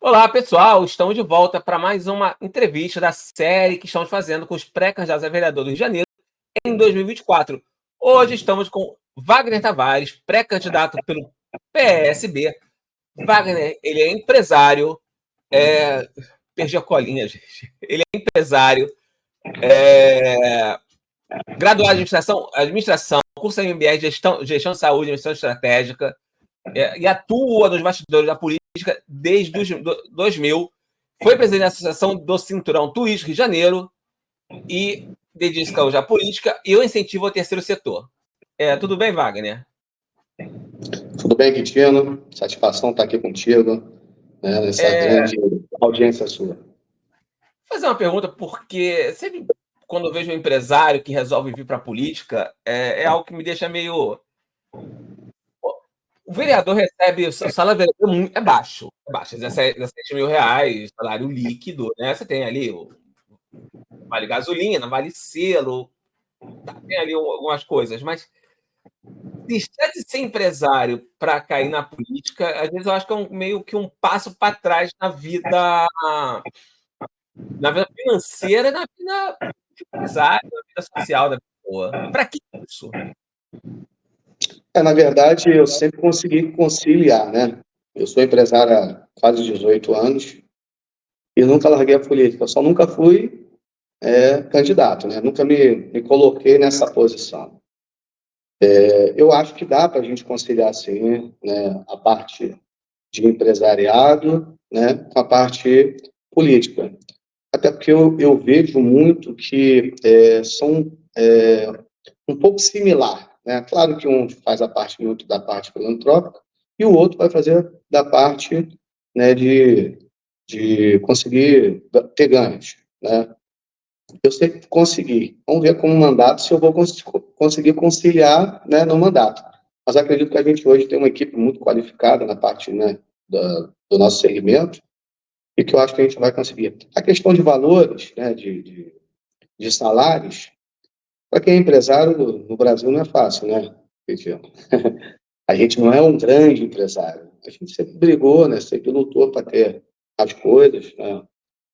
Olá, pessoal! Estamos de volta para mais uma entrevista da série que estamos fazendo com os pré-candidatos a vereador do Rio de Janeiro em 2024. Hoje estamos com Wagner Tavares, pré-candidato pelo PSB. Wagner, ele é empresário, perdi a colinha, gente. Ele é empresário, graduado em administração, curso MBA de gestão de saúde e gestão estratégica, e atua nos bastidores da política desde 2000. Foi presidente da Associação do Cinturão Turístico Rio de Janeiro e dedica hoje à política e o incentivo ao terceiro setor. Tudo bem, Wagner? Tudo bem, Quintino? Satisfação estar aqui contigo, nessa grande audiência sua. Vou fazer uma pergunta, porque sempre quando eu vejo um empresário que resolve vir para a política, é algo que me deixa meio... O vereador recebe, o salário do vereador é baixo, 17 mil reais, salário líquido, né? Você tem ali vale gasolina, vale selo, tem ali algumas coisas, mas deixar de ser empresário para cair na política, às vezes eu acho que é meio que um passo para trás na vida financeira, na vida empresária, na vida social da pessoa. Para que isso? Na verdade, eu sempre consegui conciliar, né? Eu sou empresário há quase 18 anos e nunca larguei a política. Eu só nunca fui candidato, né? Nunca me coloquei nessa posição. Eu acho que dá para a gente conciliar, sim, né, a parte de empresariado, né, com a parte política. Até porque eu vejo muito que são um pouco similar, né? Claro que um faz a parte muito da parte filantrópica e o outro vai fazer da parte, né, de conseguir ter ganhos, né? Eu sempre consegui. Vamos ver com o mandato se eu vou conseguir conciliar, né, no mandato. Mas acredito que a gente hoje tem uma equipe muito qualificada na parte, né, do nosso segmento e que eu acho que a gente vai conseguir. A questão de valores, né, de salários, para quem é empresário no Brasil não é fácil, né, Cristiano? A gente não é um grande empresário. A gente sempre brigou, né, sempre lutou para ter as coisas, né,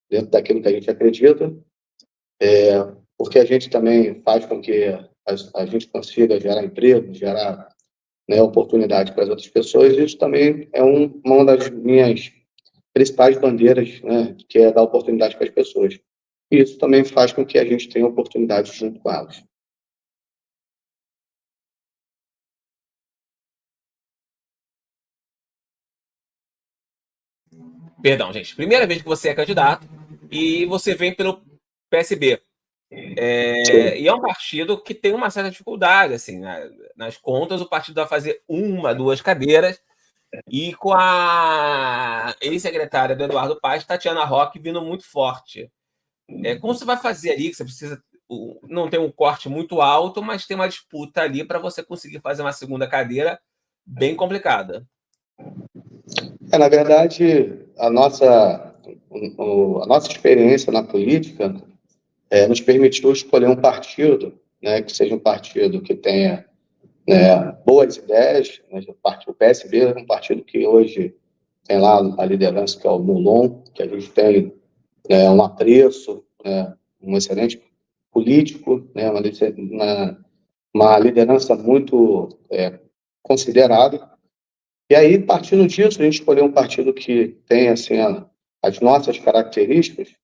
dentro daquilo que a gente acredita, porque a gente também faz com que a gente consiga gerar emprego, gerar, né, oportunidade para as outras pessoas. Isso também é uma das minhas principais bandeiras, né, que é dar oportunidade para as pessoas. E isso também faz com que a gente tenha oportunidade junto com elas. Perdão, gente. Primeira vez que você é candidato e você vem pelo PSB. E é um partido que tem uma certa dificuldade, assim, nas contas, o partido vai fazer 1, 2 cadeiras, e com a ex-secretária do Eduardo Paes, Tatiana Roque, vindo muito forte. Como você vai fazer ali, que você precisa não tem um corte muito alto, mas tem uma disputa ali para você conseguir fazer uma segunda cadeira bem complicada? Na verdade, a nossa experiência na política nos permitiu escolher um partido, né, que seja um partido que tenha, né, boas ideias. Né, o PSB é um partido que hoje tem lá a liderança, que é o Moulon, que a gente tem, né, um apreço, né, um excelente político, né, uma liderança muito considerada. E aí, partindo disso, a gente escolheu um partido que tem assim, as nossas características.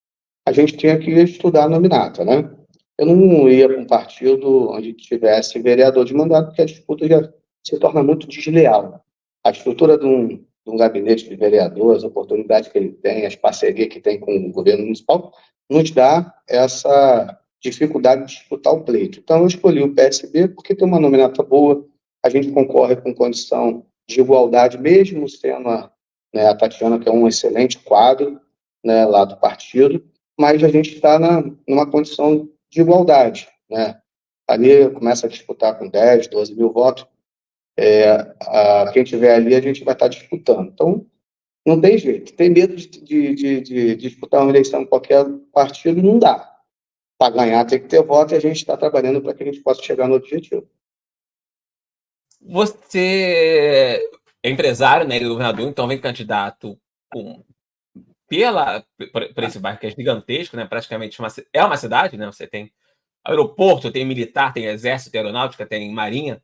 A gente tinha que estudar a nominata, né? Eu não ia para um partido onde tivesse vereador de mandato, porque a disputa já se torna muito desleal. A estrutura de um gabinete de vereador, as oportunidades que ele tem, as parcerias que tem com o governo municipal, nos dá essa dificuldade de disputar o pleito. Então, eu escolhi o PSB porque tem uma nominata boa, a gente concorre com condição de igualdade, mesmo sendo né, a Tatiana, que é um excelente quadro, né, lá do partido, mas a gente está numa condição de igualdade, né? Ali começa a disputar com 10, 12 mil votos, quem tiver ali a gente vai estar disputando. Então, não tem jeito. Tem medo de disputar uma eleição em qualquer partido, não dá. Para ganhar tem que ter voto e a gente está trabalhando para que a gente possa chegar no objetivo. Você é empresário, né, ele é governador, então vem candidato com por esse bairro que é gigantesco, né? Praticamente é uma cidade, né? Você tem aeroporto, tem militar, tem exército, tem aeronáutica, tem marinha.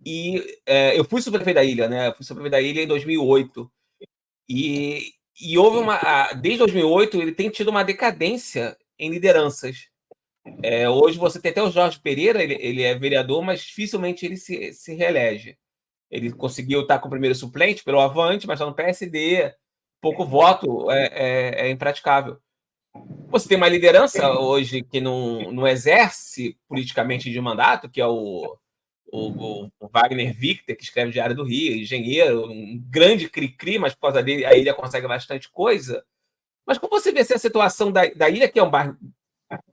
E eu fui subprefeito da ilha, né? Eu fui subprefeito da ilha em 2008. E houve desde 2008, ele tem tido uma decadência em lideranças. Hoje você tem até o Jorge Pereira, ele é vereador, mas dificilmente ele se reelege. Ele conseguiu estar com o primeiro suplente pelo Avante, mas está no PSD, pouco voto, é impraticável. Você tem uma liderança hoje que não exerce politicamente de mandato, que é o Wagner Victor, que escreve Diário do Rio, engenheiro, um grande cri-cri, mas por causa dele a ilha consegue bastante coisa. Mas como você vê essa situação da ilha, que é um bairro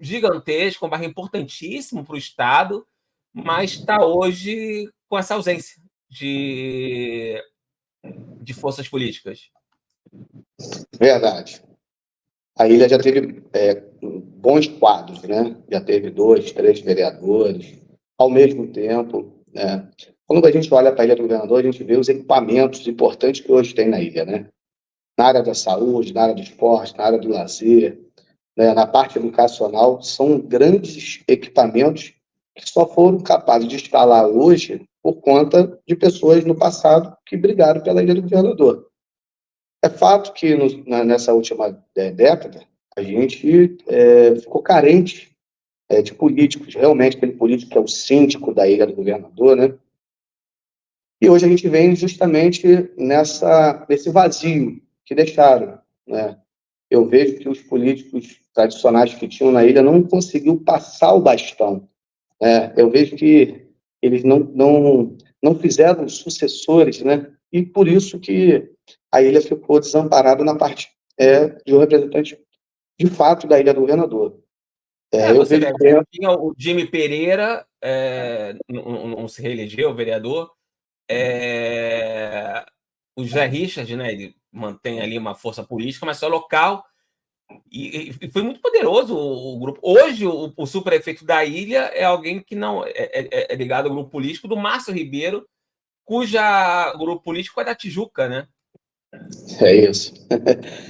gigantesco, um bairro importantíssimo para o Estado, mas está hoje com essa ausência de forças políticas? Verdade. A ilha já teve bons quadros, né? Já teve 2, 3 vereadores ao mesmo tempo, né? Quando a gente olha para a Ilha do Governador, a gente vê os equipamentos importantes que hoje tem na ilha, né? Na área da saúde, na área do esporte, na área do lazer, né? Na parte educacional, são grandes equipamentos que só foram capazes de instalar hoje por conta de pessoas no passado que brigaram pela Ilha do Governador. É fato que nessa última década a gente ficou carente de políticos, realmente aquele político que é o síndico da Ilha do Governador, né? E hoje a gente vem justamente nesse vazio que deixaram, né? Eu vejo que os políticos tradicionais que tinham na ilha não conseguiu passar o bastão, né? Eu vejo que eles não fizeram sucessores, né? E por isso que a ilha ficou desamparada na parte de um representante de fato da Ilha do Governador. Eu Você vejo vê, que tinha o Jimmy Pereira, não se reelegeu, vereador. O José Richard, né, ele mantém ali uma força política, mas só local. E foi muito poderoso o grupo. Hoje, o subprefeito da ilha é alguém que não é ligado ao grupo político do Márcio Ribeiro, cuja grupo político é da Tijuca, né? é isso.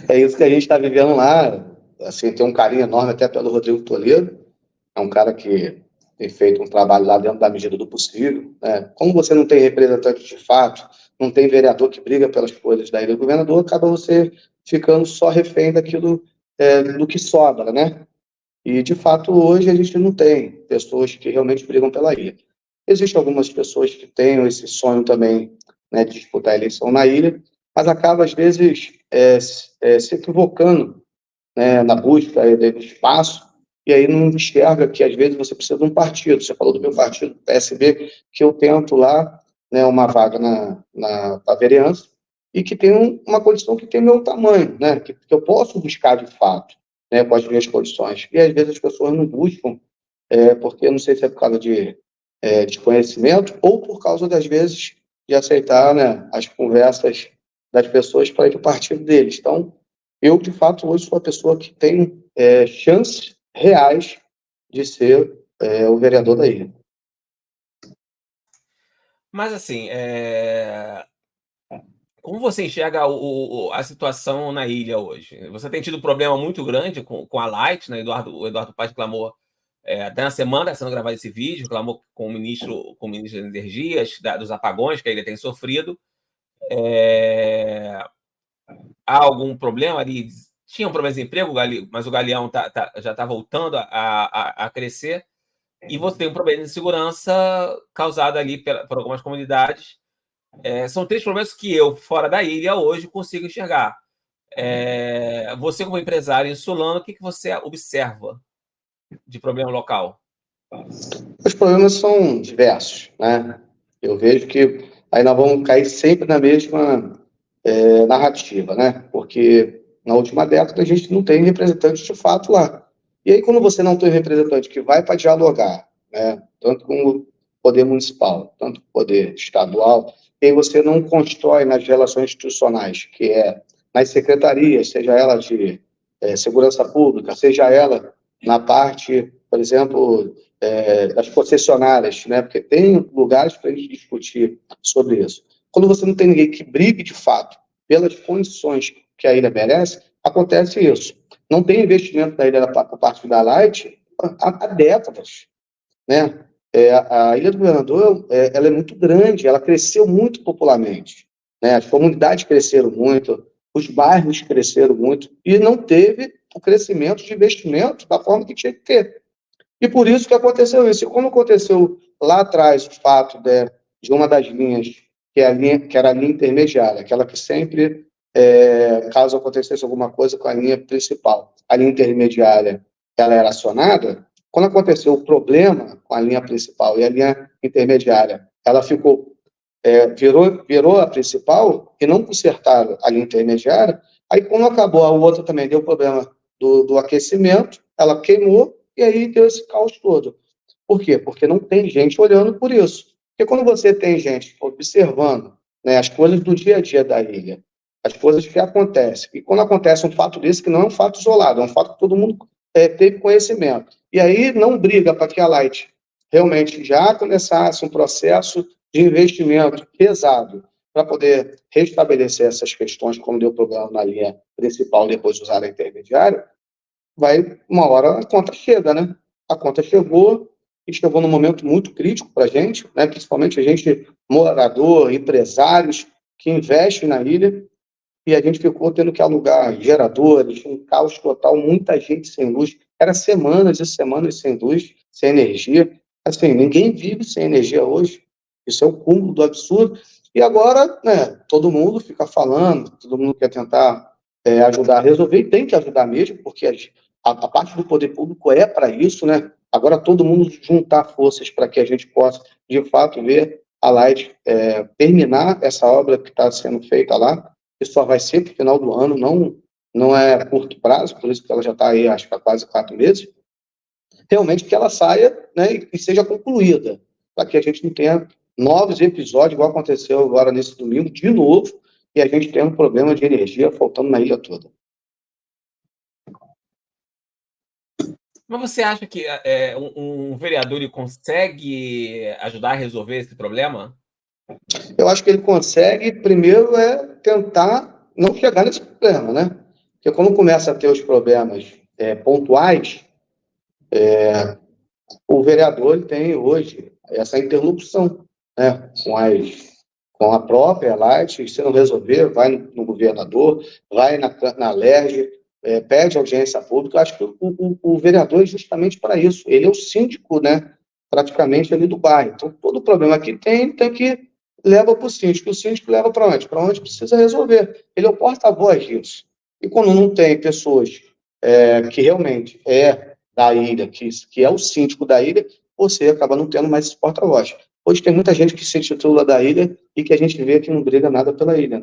É isso que a gente está vivendo lá. Assim, tem um carinho enorme até pelo Rodrigo Toledo. É um cara que tem feito um trabalho lá dentro da medida do possível, né? Como você não tem representante de fato, não tem vereador que briga pelas coisas da ilha do governador, acaba você ficando só refém daquilo do que sobra, né? E, de fato, hoje a gente não tem pessoas que realmente brigam pela ilha. Existem algumas pessoas que têm esse sonho também, né, de disputar a eleição na ilha, mas acaba, às vezes, se equivocando, né, na busca do espaço, e aí não enxerga que, às vezes, você precisa de um partido. Você falou do meu partido, PSB, que eu tento lá, né, uma vaga na vereança, e que tem uma condição que tem meu tamanho, né, que eu posso buscar de fato, né, com as minhas condições. E, às vezes, as pessoas não buscam, porque eu não sei se é por causa de desconhecimento ou por causa, das vezes, de aceitar, né, as conversas das pessoas para ir para o partido deles. Então, eu, de fato, hoje sou a pessoa que tem chances reais de ser o vereador da ilha. Mas, assim, como você enxerga a situação na ilha hoje? Você tem tido um problema muito grande com a Light, né? O Eduardo Paes reclamou até na semana, sendo gravado esse vídeo, reclamou com o ministro das Energias, dos apagões que a ilha tem sofrido. Há algum problema ali? Tinha um problema de emprego, mas o Galeão já está voltando a crescer. E você tem um problema de segurança causado ali por algumas comunidades. São 3 problemas que eu, fora da ilha, hoje consigo enxergar. Você, como empresário insulano, o que você observa de problema local? Os problemas são diversos, né? Eu vejo que aí nós vamos cair sempre na mesma narrativa, né? Porque na última década a gente não tem representante de fato lá. E aí, quando você não tem representante que vai para dialogar, né? Tanto com o poder municipal, tanto com o poder estadual, e aí você não constrói nas relações institucionais, que é nas secretarias, seja ela de segurança pública, seja ela na parte, por exemplo, das concessionárias, né? Porque tem lugares para a gente discutir sobre isso. Quando você não tem ninguém que brigue de fato pelas condições que a ilha merece, a acontece isso. Não tem investimento da ilha por parte da Light há décadas, né? A Ilha do Governador, ela é muito grande, ela cresceu muito popularmente, né? As comunidades cresceram muito, os bairros cresceram muito, e não teve o crescimento de investimento da forma que tinha que ter. E por isso que aconteceu isso. E como aconteceu lá atrás o fato de uma das linhas, que era a linha intermediária, aquela que sempre, caso acontecesse alguma coisa com a linha principal, a linha intermediária, ela era acionada. Quando aconteceu o problema com a linha principal e a linha intermediária, ela virou a principal e não consertaram a linha intermediária. Aí, quando acabou a outra, também deu problema do aquecimento, ela queimou e aí deu esse caos todo. Por quê? Porque não tem gente olhando por isso. Porque quando você tem gente observando, né, as coisas do dia a dia da ilha, as coisas que acontecem, e quando acontece um fato desse, que não é um fato isolado, é um fato que todo mundo teve conhecimento, e aí não briga para que a Light realmente já começasse um processo de investimento pesado para poder restabelecer essas questões, como deu problema na linha principal, depois usar a intermediária, vai, uma hora a conta chega, né? A conta chegou, e chegou num momento muito crítico para a gente, né? Principalmente a gente, morador, empresários, que investem na ilha, e a gente ficou tendo que alugar geradores, um caos total, muita gente sem luz, era semanas e semanas sem luz, sem energia, assim, ninguém vive sem energia hoje, isso é o cúmulo do absurdo, e agora, né, todo mundo fica falando, todo mundo quer tentar ajudar a resolver, e tem que ajudar mesmo, porque a parte do poder público é para isso, né, agora todo mundo juntar forças para que a gente possa, de fato, ver a Light terminar essa obra que está sendo feita lá, que só vai ser para o final do ano, não é a curto prazo, por isso que ela já está aí, acho que há quase 4 meses, realmente que ela saia, né, e seja concluída, para que a gente não tenha novos episódios, igual aconteceu agora nesse domingo, de novo, e a gente tenha um problema de energia faltando na ilha toda. Mas você acha que um vereador ele consegue ajudar a resolver esse problema? Eu acho que ele consegue, primeiro, tentar não chegar nesse problema, né? Porque quando começa a ter os problemas pontuais, o vereador ele tem hoje essa interlocução, né, com a própria Light, se não resolver, vai no governador, vai na LERJ, pede audiência pública. Eu acho que o vereador é justamente para isso. Ele é o síndico, né, praticamente ali do bairro. Então, todo problema que tem que leva para o síndico leva para onde? Para onde precisa resolver. Ele é o porta-voz disso. E quando não tem pessoas que realmente da ilha, que é o síndico da ilha, você acaba não tendo mais esse porta-voz. Hoje tem muita gente que se titula da ilha e que a gente vê que não briga nada pela ilha,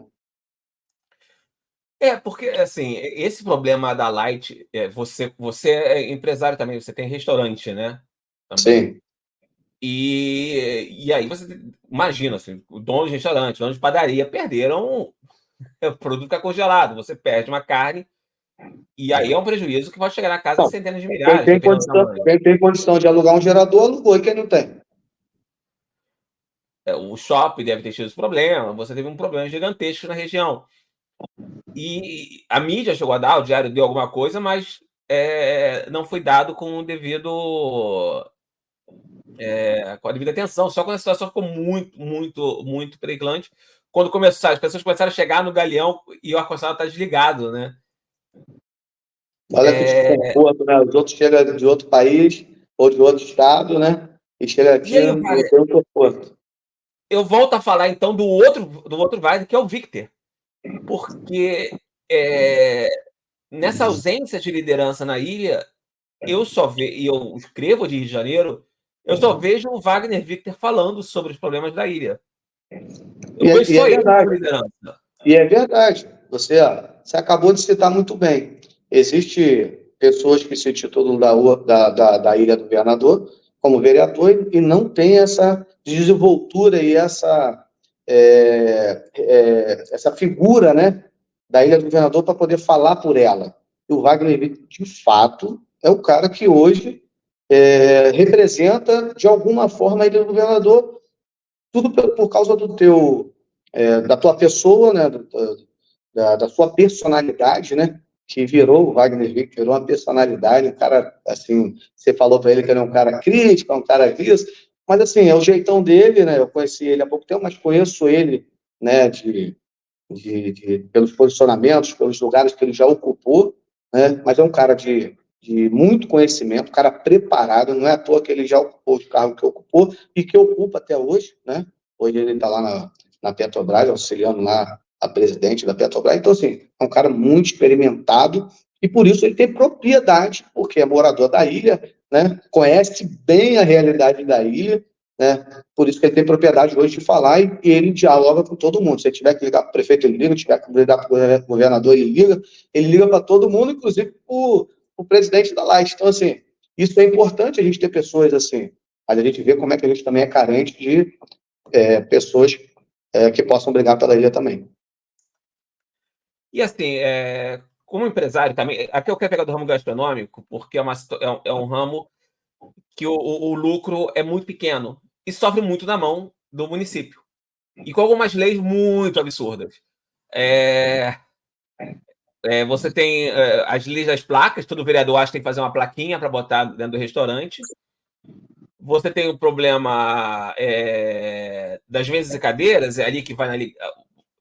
né? Porque, assim, esse problema da Light, você é empresário também, você tem restaurante, né? Também. Sim. E aí você imagina, assim, o dono de restaurante, o dono de padaria perderam o produto fica congelado, você perde uma carne, e aí é um prejuízo que pode chegar na casa de Não, centenas de milhares, dependendo do tamanho. quem tem condição de alugar um gerador, alugou, e quem não tem? O shopping deve ter tido esse problema, você teve um problema gigantesco na região. E a mídia chegou a dar, o diário deu alguma coisa, mas não foi dado com o devido, com a devida atenção, só quando a situação ficou muito, muito, muito preocupante, quando começou, as pessoas começaram a chegar no Galeão e o ar-condicionado está desligado, né? Olha que desconforto, né? Os outros chegam de outro país ou de outro estado, né? E chega E aqui aí, não tem um conforto. eu volto a falar então do outro Vale, que é o Victor, porque nessa ausência de liderança na ilha, eu só vejo, e eu escrevo de Rio de Janeiro, eu só vejo o Wagner Victor falando sobre os problemas da ilha. Eu conheço E é só ele como verdade. liderança. E é verdade. Você acabou de citar muito bem. Existem pessoas que se titulam da Ilha do Governador como vereador e não tem essa desenvoltura e essa figura, né, da Ilha do Governador para poder falar por ela. E o Wagner Wittig, de fato, é o cara que hoje representa, de alguma forma, a Ilha do Governador, tudo por causa da tua pessoa, né, da sua personalidade, né? que virou o Wagner Wink, virou uma personalidade, um cara, assim, você falou para ele que ele é um cara crítico, é um cara disso, mas, assim, é o jeitão dele, né? Eu conheci ele há pouco tempo, mas conheço ele, né, pelos posicionamentos, pelos lugares que ele já ocupou, né? Mas é um cara de muito conhecimento, um cara preparado, não é à toa que ele já ocupou os cargos que ocupou e que ocupa até hoje, né? Hoje ele está lá na Petrobras, auxiliando lá a presidente da Petrobras. Então, assim, é um cara muito experimentado e por isso ele tem propriedade, porque é morador da ilha, né? Conhece bem a realidade da ilha, né? Por isso que ele tem propriedade hoje de falar e ele dialoga com todo mundo. Se ele tiver que ligar para o prefeito, ele liga, se tiver que ligar para o governador, ele liga para todo mundo, inclusive para o presidente da Light. Então, assim, isso é importante a gente ter pessoas assim, mas a gente vê como é que a gente também é carente de pessoas que possam brigar pela ilha também. E assim, como empresário também, aqui eu quero pegar do ramo gastronômico, porque é um ramo que o lucro é muito pequeno e sofre muito na mão do município. E com algumas leis muito absurdas. Você tem as leis das placas, todo vereador acha que tem que fazer uma plaquinha para botar dentro do restaurante. Você tem o problema das mesas e cadeiras, é ali que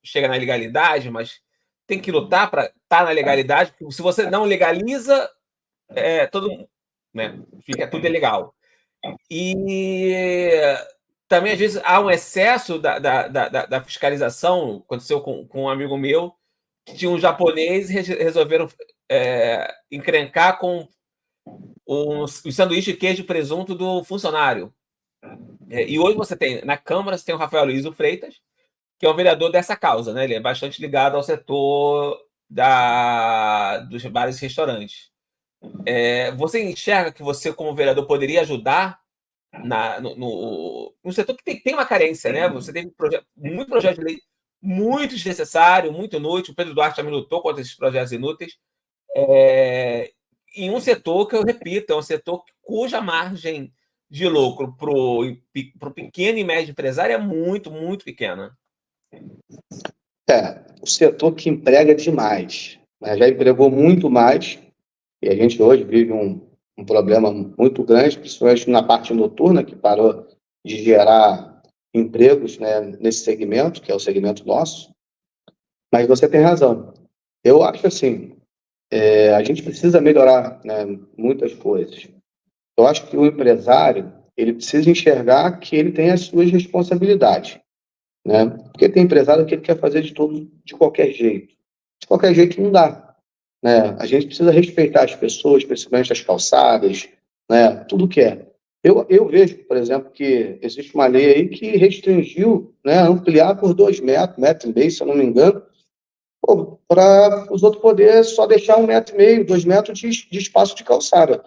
chega na legalidade, mas tem que lutar para estar na legalidade, porque se você não legaliza, todo, né, fica tudo ilegal. E também, às vezes, há um excesso da fiscalização. Aconteceu com um amigo meu, que tinha um japonês e resolveram encrencar com o sanduíche de queijo e presunto do funcionário. E hoje você tem, na Câmara, você tem o Rafael Luizo Freitas, que é o vereador dessa causa, né? Ele é bastante ligado ao setor dos bares e restaurantes. Você enxerga que você, como vereador, poderia ajudar no setor que tem uma carência, né? Você tem muito projeto de lei muito desnecessário, muito inútil. O Pedro Duarte também lutou contra esses projetos inúteis. Em um setor que, eu repito, é um setor cuja margem de lucro para o pequeno e médio empresário é muito, muito pequena. O setor que emprega demais, né? Já empregou muito mais, e a gente hoje vive um problema muito grande, principalmente na parte noturna, que parou de gerar empregos, né, nesse segmento, que é o segmento nosso. Mas você tem razão. Eu acho assim, a gente precisa melhorar, né, muitas coisas. Eu acho que o empresário, ele precisa enxergar que ele tem as suas responsabilidades, né? Porque tem empresário que ele quer fazer de tudo, de qualquer jeito. De qualquer jeito não dá, né? A gente precisa respeitar as pessoas, principalmente as calçadas, né? Tudo que é. Eu vejo, por exemplo, que existe uma lei aí que restringiu, né, ampliar por 2 metros, 1,5 metro, se eu não me engano, para os outros poderem só deixar 1,5 metro, 2 metros de espaço de calçada.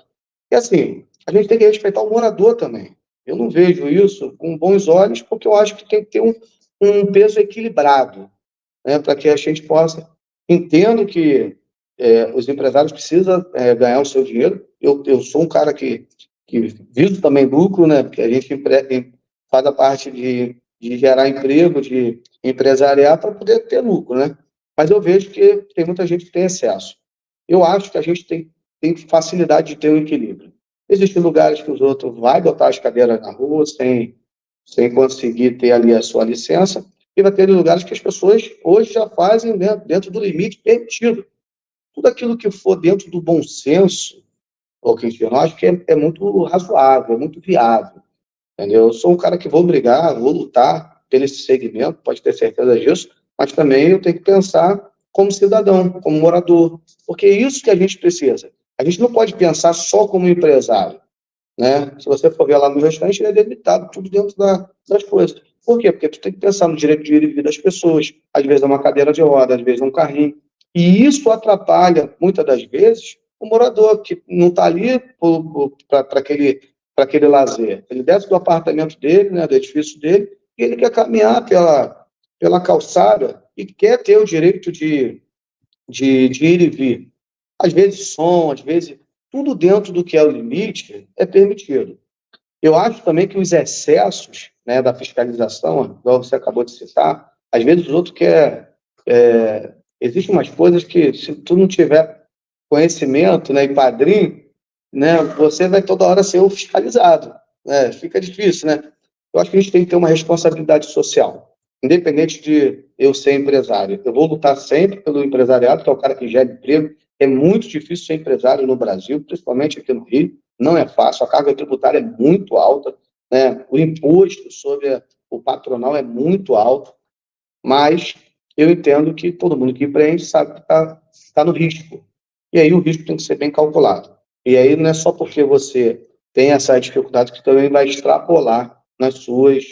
E assim, a gente tem que respeitar o morador também. Eu não vejo isso com bons olhos, porque eu acho que tem que ter um peso equilibrado, né, para que a gente possa. Entendo que os empresários precisam ganhar o seu dinheiro. Eu sou um cara que viso também lucro, né, porque a gente faz a parte de gerar emprego, de empresariar para poder ter lucro, né? Mas eu vejo que tem muita gente que tem excesso. Eu acho que a gente tem facilidade de ter um equilíbrio. Existem lugares que os outros vão botar as cadeiras na rua sem conseguir ter ali a sua licença, e vai ter lugares que as pessoas hoje já fazem, né, dentro do limite permitido. Tudo aquilo que for dentro do bom senso, eu acho que é muito razoável, é muito viável. Entendeu? Eu sou um cara que vou brigar, vou lutar pelo esse segmento, pode ter certeza disso, mas também eu tenho que pensar como cidadão, como morador, porque é isso que a gente precisa. A gente não pode pensar só como empresário, né? Se você for ver lá no restaurante, ele é delimitado, tudo dentro das coisas. Por quê? Porque tu tem que pensar no direito de ir e vir das pessoas, às vezes é uma cadeira de roda, às vezes é um carrinho, e isso atrapalha, muitas das vezes, o morador, que não está ali para aquele lazer. Ele desce do apartamento dele, né, do edifício dele, e ele quer caminhar pela calçada e quer ter o direito de ir e vir. Às vezes som, às vezes tudo dentro do que é o limite é permitido. Eu acho também que os excessos, né, da fiscalização, igual você acabou de citar, às vezes os outros querem. Existem umas coisas que, se tu não tiver conhecimento, né, e padrinho, né, você vai toda hora ser o fiscalizado, né? Fica difícil, né? Eu acho que a gente tem que ter uma responsabilidade social, independente de eu ser empresário. Eu vou lutar sempre pelo empresariado, que é o cara que gera emprego. É muito difícil ser empresário no Brasil, principalmente aqui no Rio. Não é fácil, a carga tributária é muito alta, né? O imposto sobre o patronal é muito alto, mas eu entendo que todo mundo que empreende sabe que está no risco. E aí o risco tem que ser bem calculado. E aí não é só porque você tem essa dificuldade que também vai extrapolar nas suas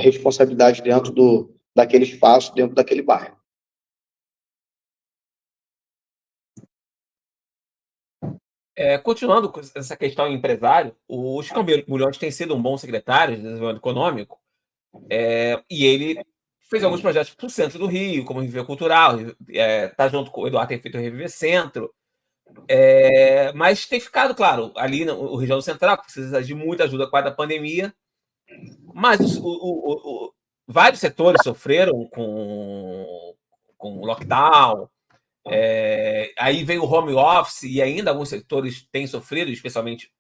responsabilidades dentro daquele espaço, dentro daquele bairro. Continuando com essa questão empresário, o Chico Bulhões tem sido um bom secretário de desenvolvimento econômico, e ele fez alguns projetos para o centro do Rio, como o Reviver Cultural, está junto com o Eduardo, tem feito o Reviver Centro, mas tem ficado, claro, ali na região central, que precisa de muita ajuda com a pandemia, mas vários setores sofreram com o lockdown, aí veio o home office e ainda alguns setores têm sofrido, especialmente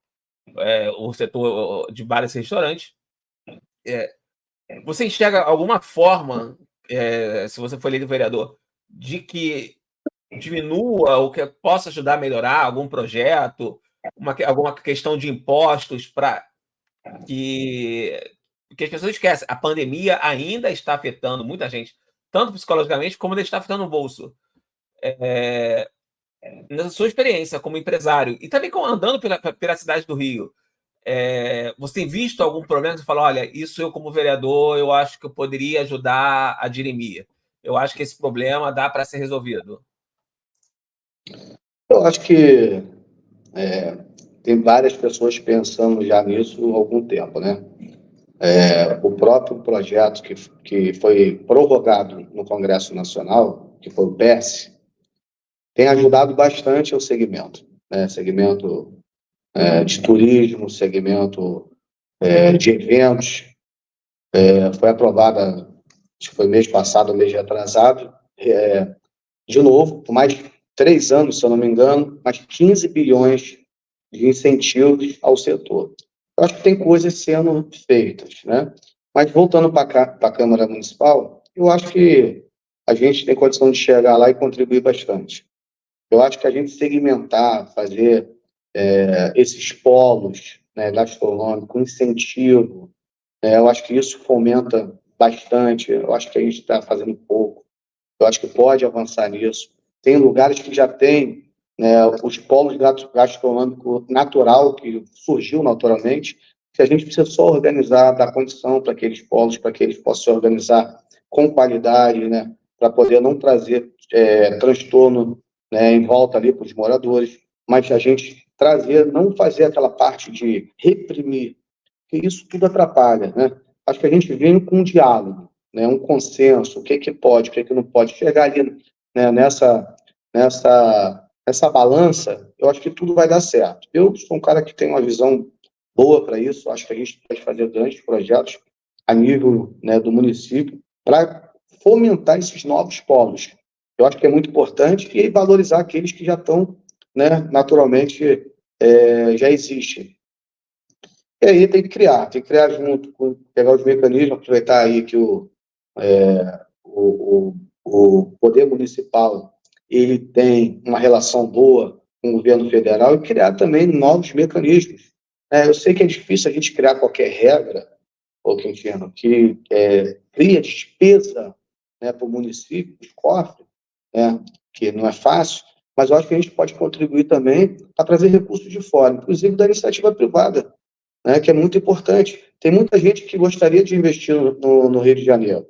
o setor de bares e restaurantes. Você enxerga alguma forma, se você for eleito vereador, de que diminua ou que possa ajudar a melhorar algum projeto, alguma questão de impostos para que as pessoas esquecem? A pandemia ainda está afetando muita gente, tanto psicologicamente como está afetando o bolso. Na sua experiência como empresário e também andando pela cidade do Rio, você tem visto algum problema que você fala, olha, isso eu como vereador, eu acho que eu poderia ajudar a dirimir. Eu acho que esse problema dá para ser resolvido. Eu acho que tem várias pessoas pensando já nisso há algum tempo, né? O próprio projeto que foi prorrogado no Congresso Nacional, que foi o PES, tem ajudado bastante o segmento, né? Segmento de turismo, segmento de eventos. Foi aprovada, acho que foi mês passado, mês atrasado, de novo, por mais 3 anos, se eu não me engano, mais 15 bilhões de incentivos ao setor. Eu acho que tem coisas sendo feitas, né? Mas voltando para a Câmara Municipal, eu acho que a gente tem condição de chegar lá e contribuir bastante. Eu acho que a gente segmentar, fazer esses polos, né, gastronômicos, incentivo, eu acho que isso fomenta bastante. Eu acho que a gente está fazendo pouco. Eu acho que pode avançar nisso. Tem lugares que já tem, né, os polos gastronômico natural, que surgiu naturalmente, que a gente precisa só organizar, dar condição para aqueles polos, para que eles possam se organizar com qualidade, né, para poder não trazer transtorno, né, em volta ali para os moradores, mas a gente trazer, não fazer aquela parte de reprimir, que isso tudo atrapalha, né? Acho que a gente vem com um diálogo, né, um consenso, o que pode, o que não pode, chegar ali, né, nessa balança, eu acho que tudo vai dar certo. Eu sou um cara que tem uma visão boa para isso, acho que a gente pode fazer grandes projetos a nível, né, do município para fomentar esses novos polos. Eu acho que é muito importante e valorizar aqueles que já estão, né, naturalmente já existem. E aí tem que criar junto, pegar os mecanismos, aproveitar aí que o poder municipal ele tem uma relação boa com o governo federal e criar também novos mecanismos. Eu sei que é difícil a gente criar qualquer regra, Quintino, que cria despesa, né, para o município, para os cofres, né, que não é fácil, mas eu acho que a gente pode contribuir também para trazer recursos de fora, inclusive da iniciativa privada, né, que é muito importante. Tem muita gente que gostaria de investir no Rio de Janeiro.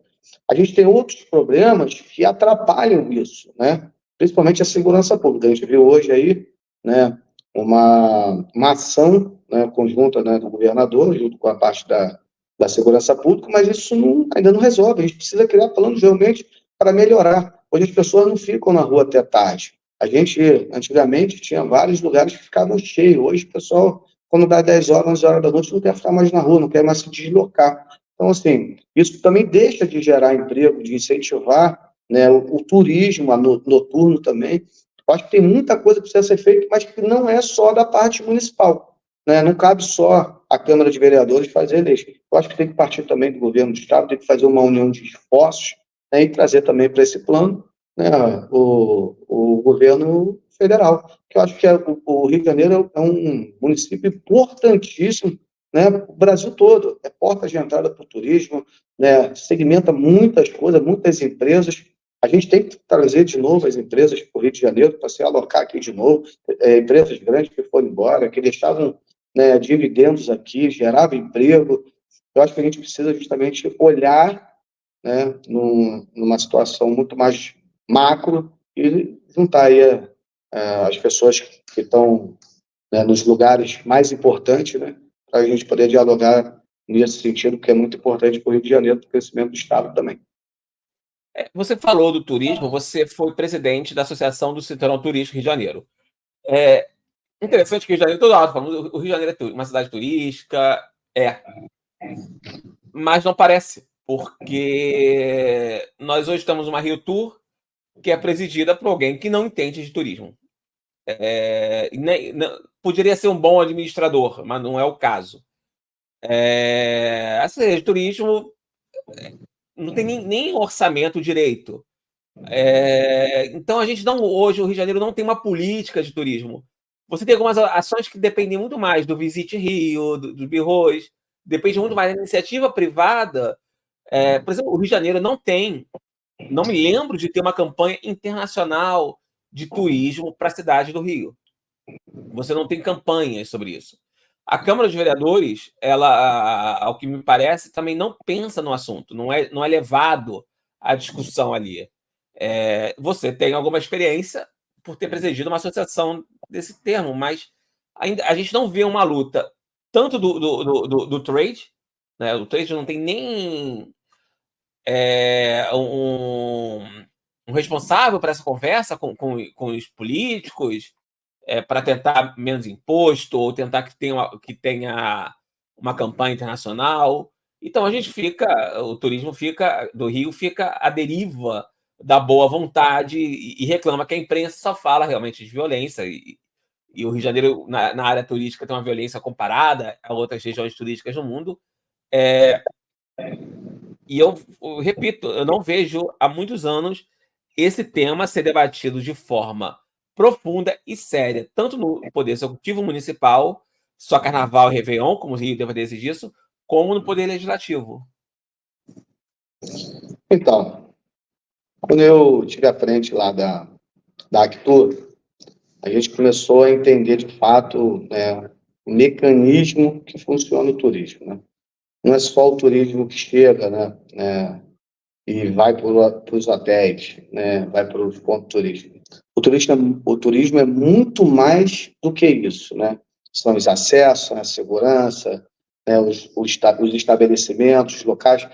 A gente tem outros problemas que atrapalham isso, né? Principalmente a segurança pública. A gente viu hoje aí, né, uma ação, né, conjunta, né, do governador, junto com a parte da segurança pública, mas isso ainda não resolve. A gente precisa criar planos realmente para melhorar. Hoje as pessoas não ficam na rua até tarde. A gente, antigamente, tinha vários lugares que ficavam cheios. Hoje o pessoal, quando dá 10 horas, 11 horas da noite, não quer ficar mais na rua, não quer mais se deslocar. Então, assim, isso também deixa de gerar emprego, de incentivar, né, o turismo noturno também. Eu acho que tem muita coisa que precisa ser feita, mas que não é só da parte municipal, né? Não cabe só a Câmara de Vereadores fazer leis. Eu acho que tem que partir também do governo do Estado, tem que fazer uma união de esforços, né, e trazer também para esse plano, né, o governo federal, que eu acho que o Rio de Janeiro é um município importantíssimo, né, o Brasil todo, é porta de entrada para o turismo, né, segmenta muitas coisas, muitas empresas. A gente tem que trazer de novo as empresas para o Rio de Janeiro, para se alocar aqui de novo, empresas grandes que foram embora, que deixavam, né, dividendos aqui, geravam emprego. Eu acho que a gente precisa justamente olhar, né, numa situação muito mais macro e juntar aí as pessoas que estão, né, nos lugares mais importantes, né, para a gente poder dialogar nesse sentido, que é muito importante para o Rio de Janeiro, para o crescimento do Estado também. Você falou do turismo, você foi presidente da Associação do Cinturão Turístico Rio de Janeiro. É interessante que o Rio de Janeiro, todo lado falando, o Rio de Janeiro é uma cidade turística, mas não parece, porque nós hoje estamos numa Rio Tour que é presidida por alguém que não entende de turismo. Poderia ser um bom administrador, mas não é o caso. A Secretaria de Turismo não tem nem orçamento direito. Então a gente não, hoje o Rio de Janeiro não tem uma política de turismo. Você tem algumas ações que dependem muito mais do Visit Rio, do Birros, depende muito mais da iniciativa privada. Por exemplo, o Rio de Janeiro não me lembro de ter uma campanha internacional de turismo para a cidade do Rio. Você não tem campanhas sobre isso. A Câmara de Vereadores, ela, ao que me parece, também não pensa no assunto, não é levado à discussão ali. Você tem alguma experiência por ter presidido uma associação desse termo, mas ainda a gente não vê uma luta tanto do trade, né? O trade não tem nem um responsável para essa conversa com os políticos, para tentar menos imposto ou tentar que tenha uma campanha internacional. Então o turismo do Rio fica à deriva da boa vontade e reclama que a imprensa só fala realmente de violência. E o Rio de Janeiro, na área turística, tem uma violência comparada a outras regiões turísticas do mundo. E eu repito, eu não vejo há muitos anos esse tema ser debatido de forma profunda e séria, tanto no Poder Executivo Municipal, só Carnaval e Réveillon, como o Rio dependesse disso, como no Poder Legislativo. Então, quando eu estive à frente lá da Actur, a gente começou a entender de fato, né, o mecanismo que funciona o turismo, né? Não é só o turismo que chega, né, e vai para os hotéis, né, vai para os pontos turísticos. O turismo é muito mais do que isso, né? São os acessos, a segurança, né, os estabelecimentos, os locais.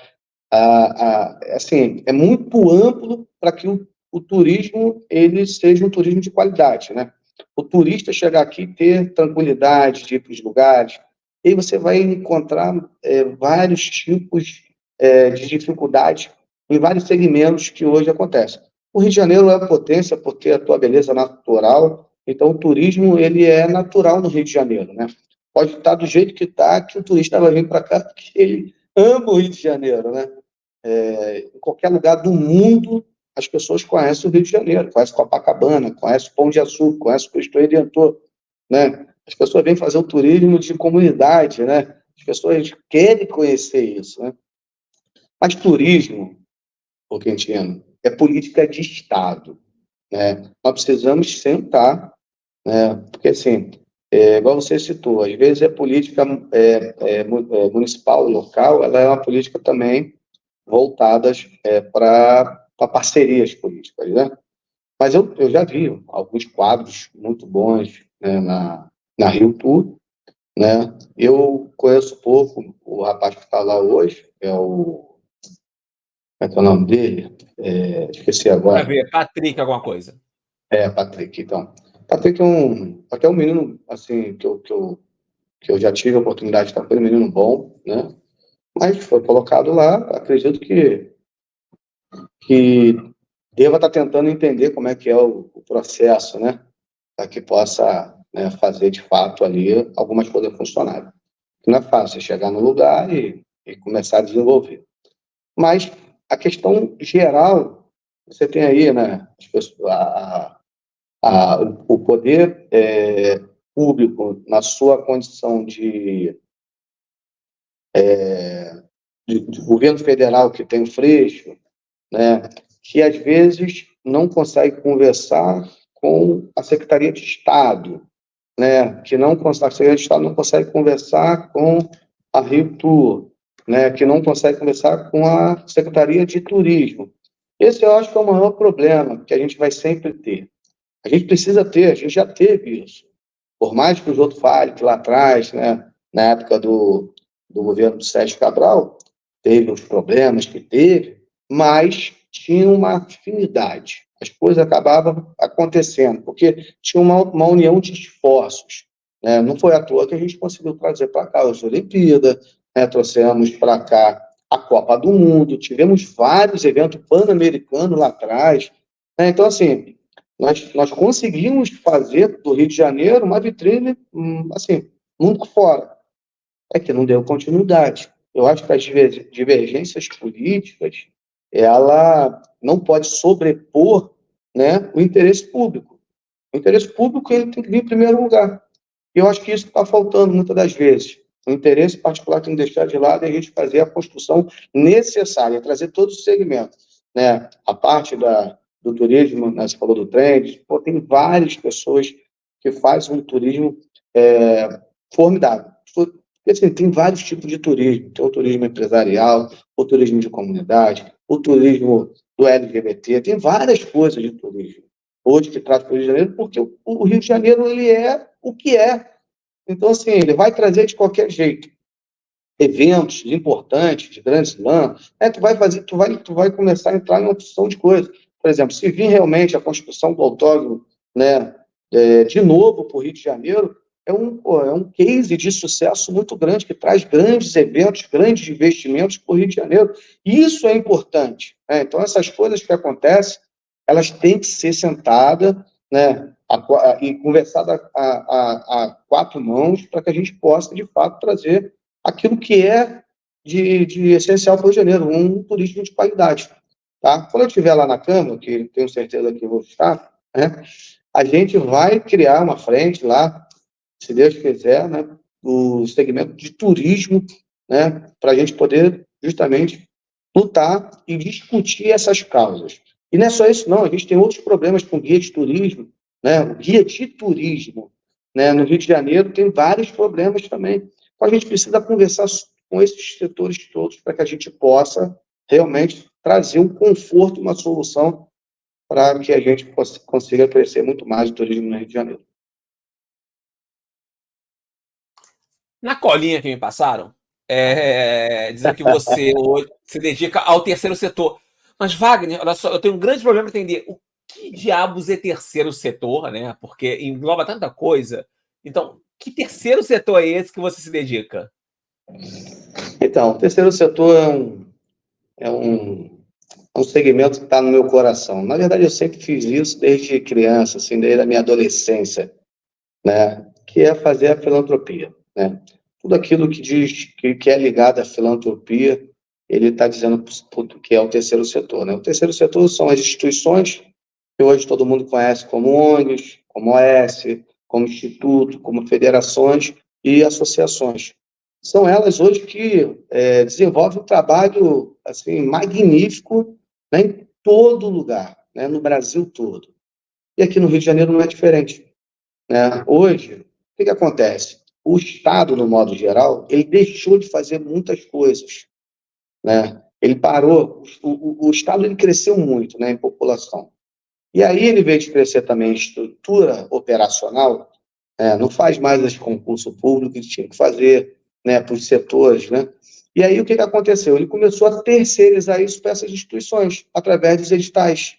Assim, é muito amplo para que o turismo ele seja um turismo de qualidade, né? O turista chegar aqui e ter tranquilidade de ir para os lugares, e aí você vai encontrar vários tipos de dificuldades em vários segmentos que hoje acontecem. O Rio de Janeiro é potência por ter a tua beleza natural, então o turismo ele é natural no Rio de Janeiro, né? Pode estar do jeito que está, que o turista vai vir para cá porque ele ama o Rio de Janeiro, né? Em qualquer lugar do mundo, as pessoas conhecem o Rio de Janeiro, conhecem Copacabana, conhecem o Pão de Açúcar, conhecem o Cristo Redentor, né? As pessoas vêm fazer o turismo de comunidade, né? As pessoas querem conhecer isso, né? Mas turismo, o Quintino, é política de Estado, né? Nós precisamos sentar, né? Porque, assim, igual você citou, às vezes a política municipal, local, ela é uma política também voltadas para parcerias políticas, né? Mas eu já vi alguns quadros muito bons, né, na Rio Tour, né? Eu conheço pouco o rapaz que está lá hoje, como é que é o nome dele? Esqueci Para agora. ver, Patrick, alguma coisa. Patrick, então. Patrick até um menino, assim, que eu já tive a oportunidade de estar com ele, um menino bom, né? Mas foi colocado lá, acredito que deva estar tentando entender como é que é o processo, né? Para que possa, né, fazer, de fato, ali algumas coisas funcionarem. Não é fácil chegar no lugar e começar a desenvolver. Mas a questão geral, você tem aí, né, as pessoas, o poder público, na sua condição de governo federal, que tem o Freixo, né, que às vezes não consegue conversar com a Secretaria de Estado, né, que não consegue, a Secretaria de Estado não consegue conversar com a Rio Tour, né, que não consegue conversar com a Secretaria de Turismo. Esse eu acho que é o maior problema que a gente vai sempre ter. A gente precisa ter, a gente já teve isso. Por mais que os outros falem que lá atrás, né, na época do governo do Sérgio Cabral, teve os problemas que teve, mas tinha uma afinidade. As coisas acabavam acontecendo, porque tinha uma união de esforços. Né? Não foi à toa que a gente conseguiu trazer para cá as Olimpíadas, né? Trouxemos para cá a Copa do Mundo, tivemos vários eventos pan-americanos lá atrás. Né? Então, assim, nós conseguimos fazer do Rio de Janeiro uma vitrine, assim, muito fora. É que não deu continuidade. Eu acho que as divergências políticas, ela não pode sobrepor, né, o interesse público. O interesse público ele tem que vir em primeiro lugar. E eu acho que isso está faltando muitas das vezes. O interesse particular tem que deixar de lado e a gente fazer a construção necessária, trazer todos os segmentos. Né? A parte do turismo, né? Você falou do trem, pô, tem várias pessoas que fazem um turismo formidável. Porque, assim, tem vários tipos de turismo. Tem o turismo empresarial, o turismo de comunidade, o turismo do LGBT, tem várias coisas de turismo hoje que trata o Rio de Janeiro, porque o Rio de Janeiro ele é o que é. Então, assim, ele vai trazer de qualquer jeito eventos importantes, de grandes lãs, tu vai começar a entrar em uma opção de coisas. Por exemplo, se vir realmente a construção do autódromo, né, de novo para o Rio de Janeiro, é um case de sucesso muito grande, que traz grandes eventos, grandes investimentos para o Rio de Janeiro. Isso é importante. Né? Então, essas coisas que acontecem, elas têm que ser sentadas, né, e conversadas a quatro mãos para que a gente possa, de fato, trazer aquilo que é de essencial para o Rio de Janeiro, um turismo de qualidade. Tá? Quando eu estiver lá na Câmara, que tenho certeza que vou estar, né, a gente vai criar uma frente lá, se Deus quiser, né, o segmento de turismo, né, para a gente poder justamente lutar e discutir essas causas. E não é só isso, não, a gente tem outros problemas com guia de turismo, né, o guia de turismo, né, no Rio de Janeiro tem vários problemas também. Então, a gente precisa conversar com esses setores todos para que a gente possa realmente trazer um conforto, uma solução para que a gente consiga crescer muito mais o turismo no Rio de Janeiro. Na colinha que me passaram, dizendo que você hoje se dedica ao terceiro setor. Mas, Wagner, olha só, eu tenho um grande problema para entender o que diabos é terceiro setor, né? Porque engloba tanta coisa. Então, que terceiro setor é esse que você se dedica? Então, o terceiro setor é um, é um segmento que está no meu coração. Na verdade, eu sempre fiz isso desde criança, assim, desde a minha adolescência, né? Que é fazer a filantropia, né? Tudo aquilo que diz que é ligado à filantropia, ele está dizendo que é o terceiro setor, né? O terceiro setor são as instituições que hoje todo mundo conhece como ONGs, como OS, como instituto, como federações e associações. São elas hoje que desenvolvem um trabalho assim magnífico, né, em todo lugar, né, no Brasil todo. E aqui no Rio de Janeiro não é diferente. Né? Hoje, o que acontece? O Estado, no modo geral, ele deixou de fazer muitas coisas. Né? Ele parou, o Estado ele cresceu muito, né, em população. E aí ele veio de crescer também em estrutura operacional, não faz mais esse concurso público que tinha que fazer, né, para os setores. Né? E aí o que aconteceu? Ele começou a terceirizar isso para essas instituições, através dos editais.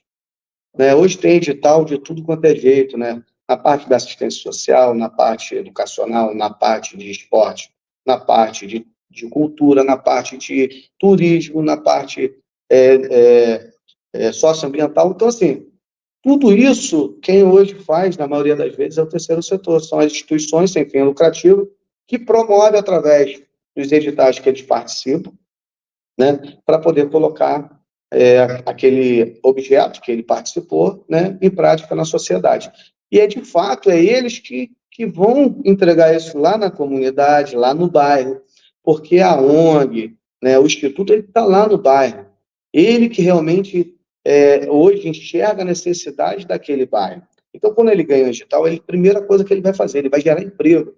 Né? Hoje tem edital de tudo quanto é jeito, né? Na parte da assistência social, na parte educacional, na parte de esporte, na parte de cultura, na parte de turismo, na parte socioambiental. Então, assim, tudo isso, quem hoje faz, na maioria das vezes, é o terceiro setor, são as instituições sem fim lucrativo que promovem através dos editais que eles participam, né, para poder colocar aquele objeto que ele participou, né, em prática na sociedade. E de fato, eles que vão entregar isso lá na comunidade, lá no bairro, porque a ONG, né, o Instituto, ele está lá no bairro. Ele que realmente, hoje, enxerga a necessidade daquele bairro. Então, quando ele ganha o edital, a primeira coisa que ele vai fazer, ele vai gerar emprego.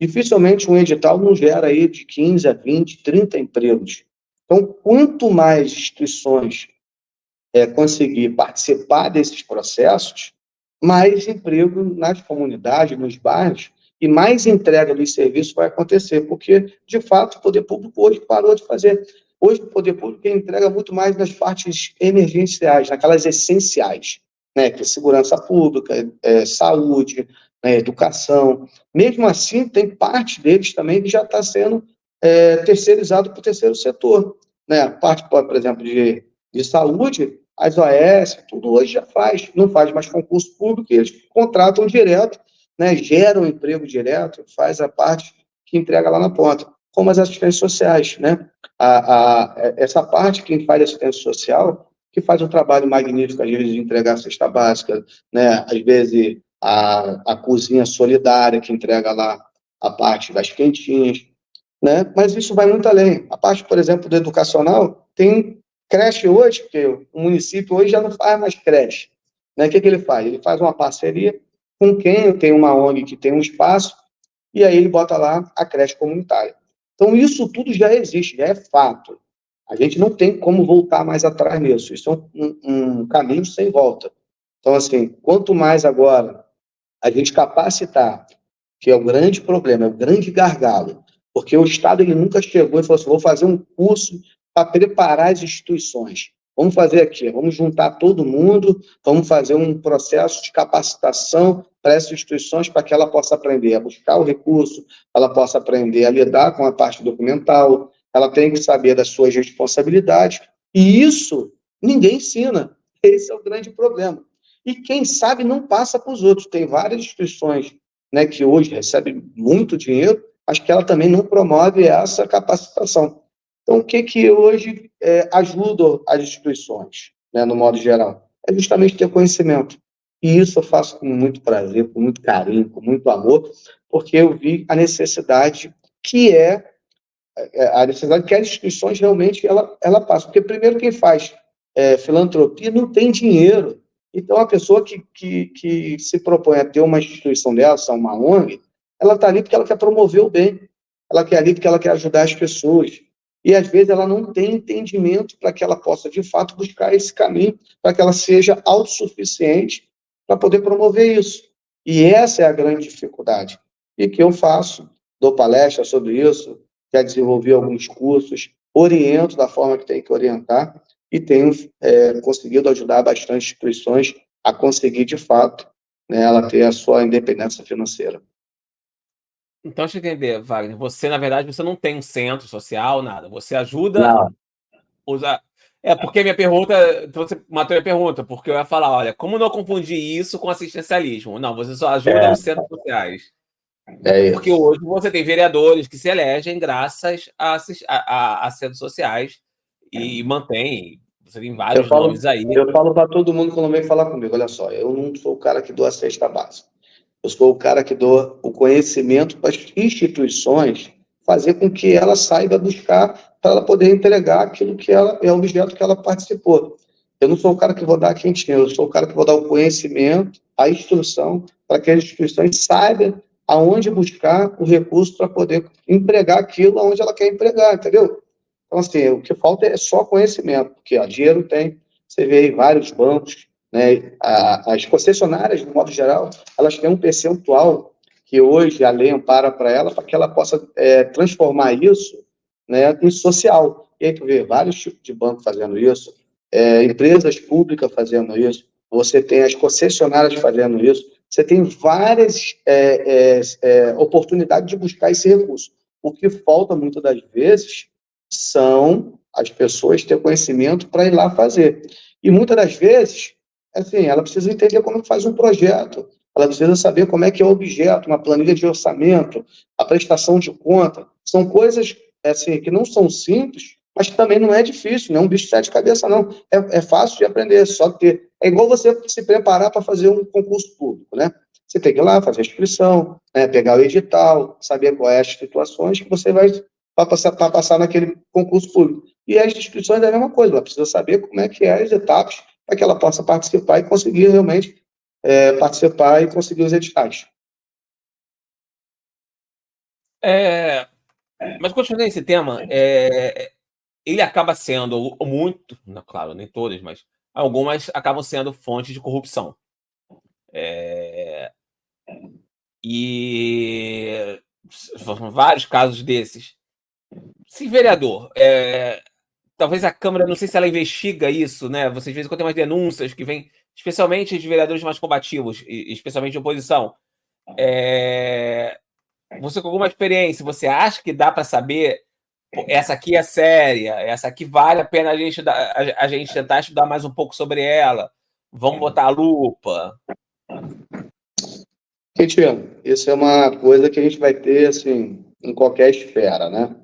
Dificilmente um edital não gera aí de 15 a 20, 30 empregos. Então, quanto mais instituições conseguir participar desses processos, mais emprego nas comunidades, nos bairros, e mais entrega dos serviços vai acontecer, porque, de fato, o poder público hoje parou de fazer. Hoje, o poder público entrega muito mais nas partes emergenciais, naquelas essenciais, né, que é segurança pública, saúde, educação. Mesmo assim, tem parte deles também que já está sendo terceirizado para o terceiro setor. Né? A parte, por exemplo, de saúde, as OAS, tudo hoje já faz, não faz mais concurso público, eles contratam direto, né, geram emprego direto, faz a parte que entrega lá na ponta, como as assistências sociais, né? Essa parte, quem faz assistência social, que faz um trabalho magnífico, às vezes, de entregar a cesta básica, né? Às vezes, a cozinha solidária, que entrega lá a parte das quentinhas, né? Mas isso vai muito além. A parte, por exemplo, do educacional, tem creche hoje, porque o município hoje já não faz mais creche. Né? O que ele faz? Ele faz uma parceria com quem tem uma ONG que tem um espaço, e aí ele bota lá a creche comunitária. Então, isso tudo já existe, já é fato. A gente não tem como voltar mais atrás nisso. Isso é um caminho sem volta. Então, assim, quanto mais agora a gente capacitar, que é o grande problema, é o grande gargalo, porque o Estado ele nunca chegou e falou assim, vou fazer um curso para preparar as instituições. Vamos fazer aqui, vamos juntar todo mundo, vamos fazer um processo de capacitação para essas instituições para que ela possa aprender a buscar o recurso, ela possa aprender a lidar com a parte documental, ela tem que saber das suas responsabilidades, e isso ninguém ensina. Esse é o grande problema. E quem sabe não passa para os outros. Tem várias instituições, né, que hoje recebem muito dinheiro, mas que ela também não promove essa capacitação. Então, o que hoje ajuda as instituições, né, no modo geral? É justamente ter conhecimento. E isso eu faço com muito prazer, com muito carinho, com muito amor, porque eu vi a necessidade que a necessidade que as instituições realmente ela passam. Porque, primeiro, quem faz filantropia não tem dinheiro. Então, a pessoa que se propõe a ter uma instituição dessa, uma ONG, ela está ali porque ela quer promover o bem. Ela quer ali porque ela quer ajudar as pessoas. E, às vezes, ela não tem entendimento para que ela possa, de fato, buscar esse caminho, para que ela seja autossuficiente para poder promover isso. E essa é a grande dificuldade. E que eu faço, dou palestra sobre isso, já desenvolvi alguns cursos, oriento da forma que tem que orientar, e tenho conseguido ajudar bastante instituições a conseguir, de fato, né, ela ter a sua independência financeira. Então, deixa eu entender, Wagner, você, na verdade, você não tem um centro social, nada. Você ajuda Não, usar. Porque a minha pergunta, você matou a minha pergunta, porque eu ia falar, olha, como não confundir isso com assistencialismo? Não, você só ajuda é, os centros sociais. é Porque isso. hoje você tem vereadores que se elegem graças a centros sociais e mantém. Você tem Eu vários falo, nomes aí. eu falo para todo mundo quando vem falar comigo, olha só, eu não sou o cara que dou a cesta básica. Eu sou o cara que dou o conhecimento para as instituições fazer com que ela saiba buscar para ela poder entregar aquilo que ela é o objeto que ela participou. Eu não sou o cara que vou dar quentinha, eu sou o cara que vou dar o conhecimento, a instrução, para que as instituições saibam aonde buscar o recurso para poder empregar aquilo aonde ela quer empregar, entendeu? Então, assim, o que falta é só conhecimento, porque ó, dinheiro tem, você vê aí vários bancos, né, as concessionárias, de modo geral, elas têm um percentual que hoje a lei ampara para ela, para que ela possa transformar isso, né, em social. E aí tu vê vários tipos de banco fazendo isso, empresas públicas fazendo isso, você tem as concessionárias fazendo isso, você tem várias oportunidades de buscar esse recurso. O que falta, muitas das vezes, são as pessoas ter conhecimento para ir lá fazer. E muitas das vezes, assim, ela precisa entender como faz um projeto, ela precisa saber como é que é o objeto, uma planilha de orçamento, a prestação de conta. São coisas, assim, que não são simples, mas que também não é difícil, não é um bicho de sete cabeças, não. É fácil de aprender, só que é igual você se preparar para fazer um concurso público, né? Você tem que ir lá, fazer a inscrição, né, pegar o edital, saber quais as situações que você vai para passar naquele concurso público. E as instituições é a mesma coisa, ela precisa saber como é que é as etapas para que ela possa participar e conseguir realmente participar e conseguir os editais. Mas continuando nesse tema, ele acaba sendo muito, claro, nem todas, mas algumas acabam sendo fontes de corrupção. E são vários casos desses. Se vereador, talvez a Câmara, não sei se ela investiga isso, né? Vocês, de vez em quando, tem umas denúncias que vêm, especialmente de vereadores mais combativos, especialmente de oposição. Você, com alguma experiência, você acha que dá para saber, essa aqui é séria, essa aqui vale a pena a gente tentar estudar mais um pouco sobre ela? Vamos botar a lupa? Cristiano, isso é uma coisa que a gente vai ter, assim, em qualquer esfera, né?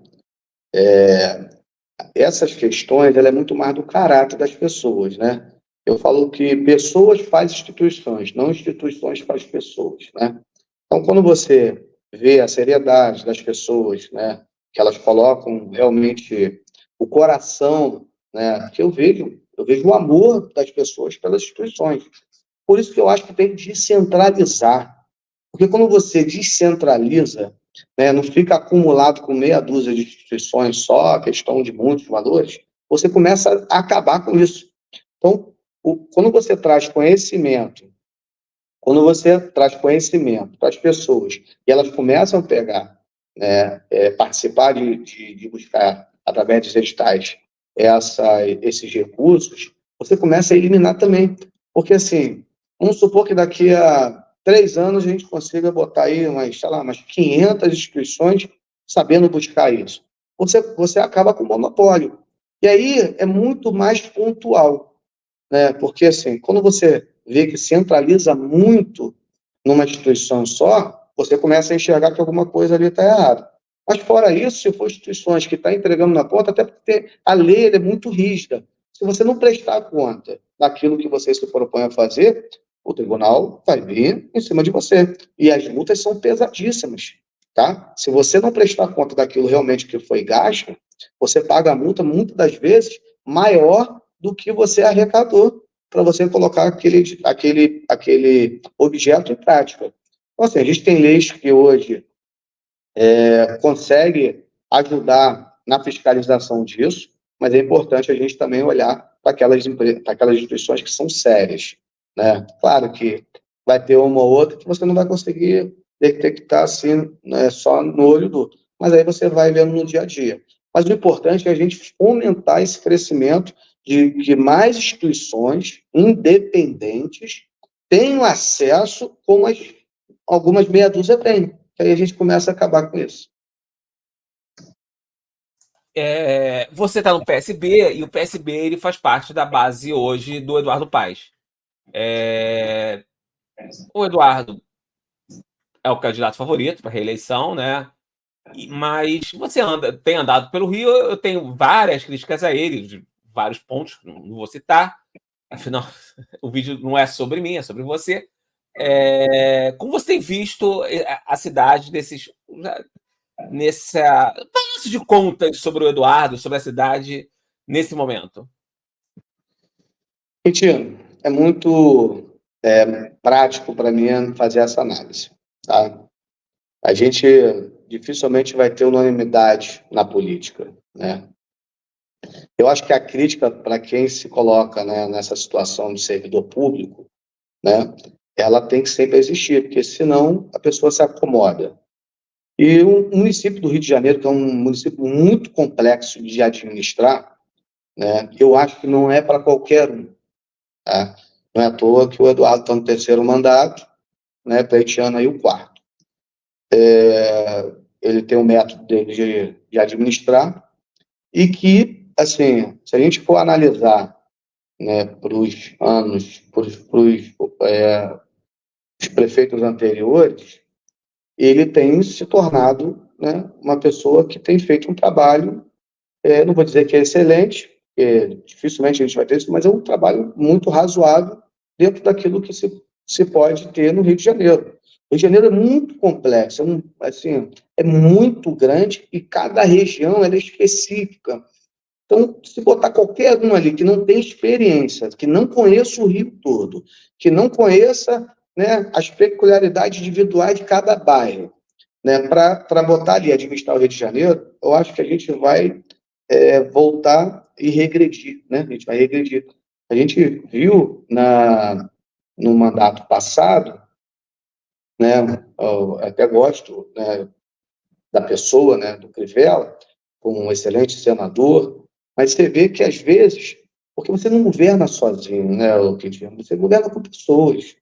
Essas questões, ela é muito mais do caráter das pessoas, né? Eu falo que pessoas fazem instituições, não instituições fazem pessoas, né? Então, quando você vê a seriedade das pessoas, né, que elas colocam realmente o coração, né, que eu vejo o amor das pessoas pelas instituições. Por isso que eu acho que tem que descentralizar. Porque quando você descentraliza, né, não fica acumulado com meia dúzia de instituições só, a questão de muitos valores, você começa a acabar com isso. Então, quando você traz conhecimento, para as pessoas e elas começam a pegar, né, participar de buscar, através dos editais, esses recursos, você começa a eliminar também. Porque, assim, vamos supor que daqui a 3 anos a gente consiga botar aí sei lá, umas 500 instituições sabendo buscar isso. Você acaba com o monopólio. E aí é muito mais pontual, né? Porque, assim, quando você vê que centraliza muito numa instituição só, você começa a enxergar que alguma coisa ali está errada. Mas, fora isso, se for instituições que estão entregando na ponta, até porque a lei é muito rígida. Se você não prestar conta daquilo que você se propõe a fazer, o tribunal vai vir em cima de você. E as multas são pesadíssimas, tá? Se você não prestar conta daquilo realmente que foi gasto, você paga a multa, muitas das vezes, maior do que você arrecadou para você colocar aquele objeto em prática. Então, assim, a gente tem leis que hoje conseguem ajudar na fiscalização disso, mas é importante a gente também olhar para aquelas instituições que são sérias, né? Claro que vai ter uma ou outra que você não vai conseguir detectar assim, né, só no olho do, mas aí você vai vendo no dia a dia. Mas o importante é a gente fomentar esse crescimento de que mais instituições independentes tenham acesso como algumas meia dúzia têm. Que aí a gente começa a acabar com isso. Você está no PSB e o PSB ele faz parte da base hoje do Eduardo Paes. O Eduardo é o candidato favorito para reeleição, né? Mas você tem andado pelo Rio, eu tenho várias críticas a ele, de vários pontos, não vou citar, afinal, o vídeo não é sobre mim, é sobre você. Como você tem visto a cidade nessa balanço de contas sobre o Eduardo, sobre a cidade, nesse momento? Mentira, é muito prático para mim fazer essa análise, tá? A gente dificilmente vai ter unanimidade na política, né? Eu acho que a crítica para quem se coloca, né, nessa situação de servidor público, né, ela tem que sempre existir, porque senão a pessoa se acomoda. E o município do Rio de Janeiro, que é um município muito complexo de administrar, né, eu acho que não é para qualquer um, tá? Não é à toa que o Eduardo está no terceiro mandato, né, pleiteando aí o quarto. Ele tem um método dele de administrar e que, assim, se a gente for analisar, né, para os prefeitos anteriores, ele tem se tornado, né, uma pessoa que tem feito um trabalho, não vou dizer que é excelente, dificilmente a gente vai ter isso, mas é um trabalho muito razoável dentro daquilo que se pode ter no Rio de Janeiro. O Rio de Janeiro é muito complexo, assim, é muito grande e cada região ela é específica. Então, se botar qualquer um ali que não tem experiência, que não conheça o Rio todo, que não conheça, né, as peculiaridades individuais de cada bairro, né, para botar ali, administrar o Rio de Janeiro, eu acho que a gente vai voltar e regredir, né? A gente vai regredir. A gente viu no mandato passado, né? Eu até gosto, né, da pessoa, né, do Crivella, como um excelente senador, mas você vê que às vezes, porque você não governa sozinho, né, Quintino? Você governa com pessoas.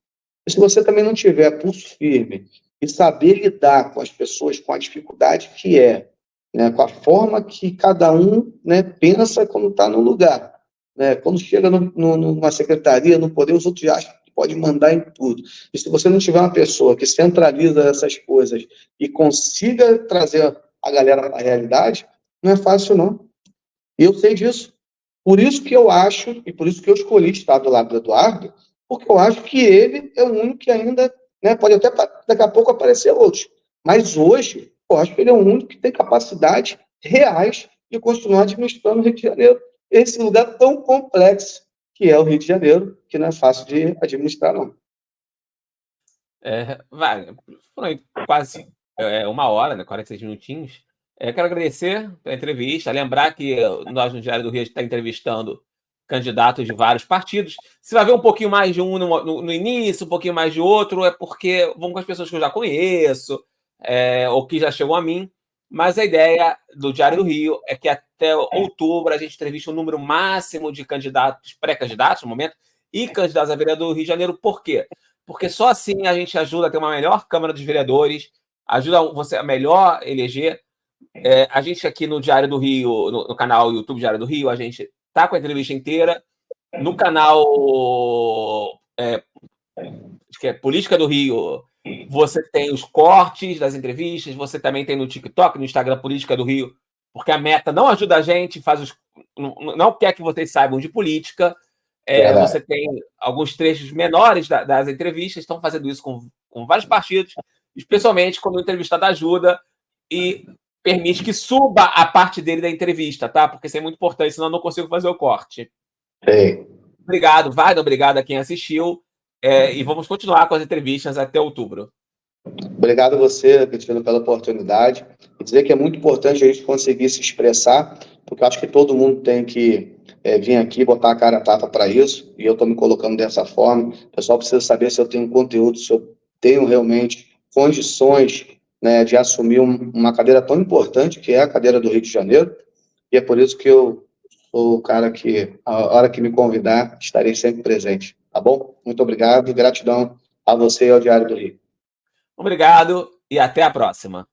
E se você também não tiver pulso firme e saber lidar com as pessoas, com a dificuldade que é, né, com a forma que cada um, né, pensa quando está no lugar, né, quando chega numa secretaria, no poder, os outros já acham que pode mandar em tudo. E se você não tiver uma pessoa que centraliza essas coisas e consiga trazer a galera para a realidade, não é fácil, não. E eu sei disso. Por isso que eu acho, e por isso que eu escolhi estar do lado do Eduardo, porque eu acho que ele é o único que ainda, né, pode até daqui a pouco aparecer outros, mas hoje eu acho que ele é o único que tem capacidade reais de continuar administrando o Rio de Janeiro. Esse lugar tão complexo que é o Rio de Janeiro, que não é fácil de administrar, não. Vai, foram quase 1 hora, né, 46 minutinhos. Quero agradecer pela entrevista, lembrar que nós no Diário do Rio está entrevistando candidatos de vários partidos. Você vai ver um pouquinho mais de um no início, um pouquinho mais de outro, é porque vão com as pessoas que eu já conheço, ou que já chegou a mim. Mas a ideia do Diário do Rio é que até outubro a gente entrevista um número máximo de candidatos, pré-candidatos no momento, e candidatos a vereador do Rio de Janeiro. Por quê? Porque só assim a gente ajuda a ter uma melhor Câmara dos Vereadores, ajuda você a melhor eleger. A gente aqui no Diário do Rio, no canal YouTube Diário do Rio, a gente tá com a entrevista inteira. No canal acho que é Política do Rio, você tem os cortes das entrevistas, você também tem no TikTok, no Instagram Política do Rio, porque a Meta não ajuda a gente, não quer que vocês saibam de política. Você tem alguns trechos menores das entrevistas, estão fazendo isso com vários partidos, especialmente quando o entrevistado ajuda e permite que suba a parte dele da entrevista, tá? Porque isso é muito importante, senão eu não consigo fazer o corte. Sei. Obrigado, Wagner, obrigado a quem assistiu. E vamos continuar com as entrevistas até outubro. Obrigado a você, Cristina, pela oportunidade. E dizer que é muito importante a gente conseguir se expressar, porque eu acho que todo mundo tem que vir aqui botar a cara a tapa para isso, e eu estou me colocando dessa forma. O pessoal precisa saber se eu tenho conteúdo, se eu tenho realmente condições, né, de assumir uma cadeira tão importante, que é a cadeira do Rio de Janeiro, e é por isso que eu sou o cara que, a hora que me convidar, estarei sempre presente. Tá bom? Muito obrigado e gratidão a você e ao Diário do Rio. Obrigado e até a próxima.